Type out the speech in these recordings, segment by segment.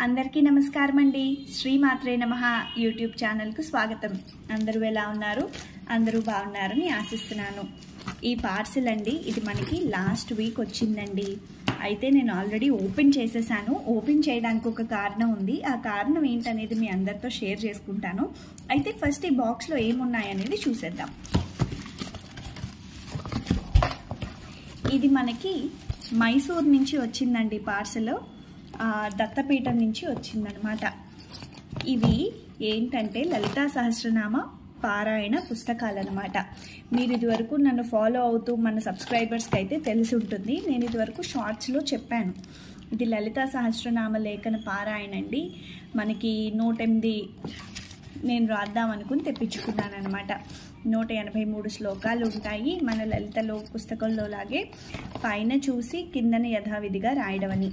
అందరికీ నమస్కారం అండి. శ్రీ మాత్రే నమః యూట్యూబ్ ఛానల్కు స్వాగతం. అందరూ ఎలా ఉన్నారు? అందరూ బాగున్నారని ఆశిస్తున్నాను. ఈ పార్సిల్ అండి, ఇది మనకి లాస్ట్ వీక్ వచ్చిందండి. అయితే నేను ఆల్రెడీ ఓపెన్ చేసేసాను. ఓపెన్ చేయడానికి ఒక కారణం ఉంది. ఆ కారణం ఏంటనేది మీ అందరితో షేర్ చేసుకుంటాను. అయితే ఫస్ట్ ఈ బాక్స్లో ఏమున్నాయనేది చూసేద్దాం. ఇది మనకి మైసూర్ నుంచి వచ్చిందండి పార్సల్. దత్తపీఠం నుంచి వచ్చిందనమాట. ఇవి ఏంటంటే లలితా సహస్రనామ పారాయణ పుస్తకాలు అనమాట. మీరు ఇదివరకు నన్ను ఫాలో అవుతూ మన సబ్స్క్రైబర్స్కి అయితే తెలిసి ఉంటుంది. నేను ఇదివరకు షార్ట్స్లో చెప్పాను. ఇది లలితా సహస్రనామ లేఖన పారాయణ అండి. మనకి 108 నేను రాద్దాం అనుకుని తెప్పించుకున్నాను అనమాట. 183 శ్లోకాలు ఉంటాయి. మన లలితలో పుస్తకంలో లాగే పైన చూసి కిందన యథావిధిగా రాయడం అని.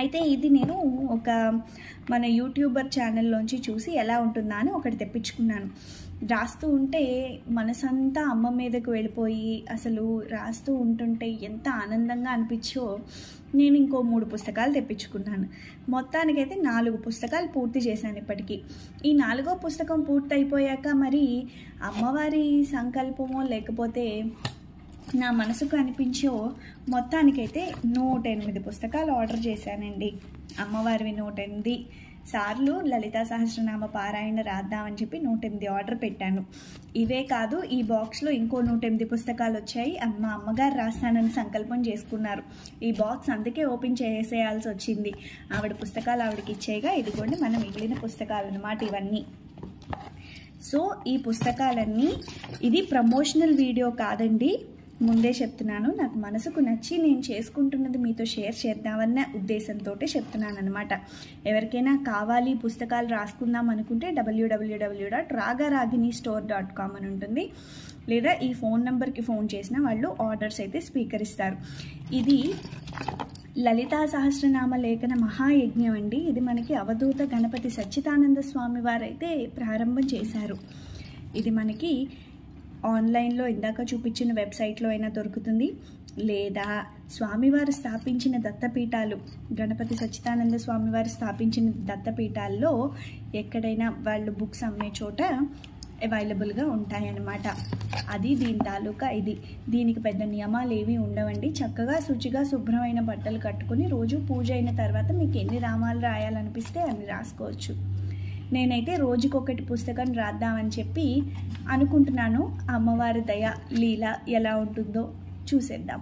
అయితే ఇది నేను ఒక మన యూట్యూబర్ ఛానల్లోంచి చూసి ఎలా ఉంటుందా అని ఒకటి తెప్పించుకున్నాను. రాస్తూ ఉంటే మనసంతా అమ్మ మీదకు వెళ్ళిపోయి అసలు రాస్తూ ఉంటుంటే ఎంత ఆనందంగా అనిపించో నేను ఇంకో 3 పుస్తకాలు తెప్పించుకున్నాను. మొత్తానికైతే 4 పుస్తకాలు పూర్తి చేశాను ఇప్పటికీ. ఈ 4వ పుస్తకం పూర్తి అయిపోయాక మరి అమ్మవారి సంకల్పమో లేకపోతే నా మనసుకు అనిపించో మొత్తానికైతే 108 పుస్తకాలు ఆర్డర్ చేశానండి. అమ్మవారివి 108 సార్లు లలితా సహస్రనామ పారాయణ రాద్దామని చెప్పి 108 ఆర్డర్ పెట్టాను. ఇవే కాదు, ఈ బాక్స్లో ఇంకో 108 పుస్తకాలు వచ్చాయి. మా అమ్మగారు రాస్తానని సంకల్పం చేసుకున్నారు. ఈ బాక్స్ అందుకే ఓపెన్ చేసేయాల్సి వచ్చింది. ఆవిడ పుస్తకాలు ఆవిడకి ఇచ్చేయగా ఇదిగోండి మన మిగిలిన పుస్తకాలు అన్నమాట ఇవన్నీ. సో ఈ పుస్తకాలన్నీ, ఇది ప్రమోషనల్ వీడియో కాదండి, ముందే చెప్తున్నాను. నాకు మనసుకు నచ్చి నేను చేసుకుంటున్నది మీతో షేర్ చేద్దామన్న ఉద్దేశంతో చెప్తున్నాను అనమాట. ఎవరికైనా కావాలి పుస్తకాలు రాసుకుందాం అనుకుంటే www.ragaragini.store.com అని ఉంటుంది. లేదా ఈ ఫోన్ నెంబర్కి ఫోన్ చేసిన వాళ్ళు ఆర్డర్స్ అయితే స్వీకరిస్తారు. ఇది లలితా సహస్రనామ లేఖన మహాయజ్ఞం అండి. ఇది మనకి అవధూత గణపతి సచ్చిదానంద స్వామి వారైతే ప్రారంభం చేశారు. ఇది మనకి ఆన్లైన్లో ఇందాక చూపించిన వెబ్సైట్లో అయినా దొరుకుతుంది, లేదా స్వామివారు స్థాపించిన దత్తపీఠాలు, గణపతి సచ్చిదానంద స్వామివారు స్థాపించిన దత్తపీఠాల్లో ఎక్కడైనా వాళ్ళు బుక్స్ అమ్మే చోట అవైలబుల్గా ఉంటాయన్నమాట. అది దీని తాలూకా ఇది. దీనికి పెద్ద నియమాలు ఏవి ఉండవండి. చక్కగా శుచిగా శుభ్రమైన బట్టలు కట్టుకుని రోజు పూజ అయిన తర్వాత మీకు ఎన్ని నామాలు రాయాలనిపిస్తే అన్ని రాసుకోవచ్చు. నేనైతే రోజుకొకటి పుస్తకం రాద్దామని చెప్పి అనుకుంటున్నాను. అమ్మవారి దయ లీల ఎలా ఉంటుందో చూసేద్దాం.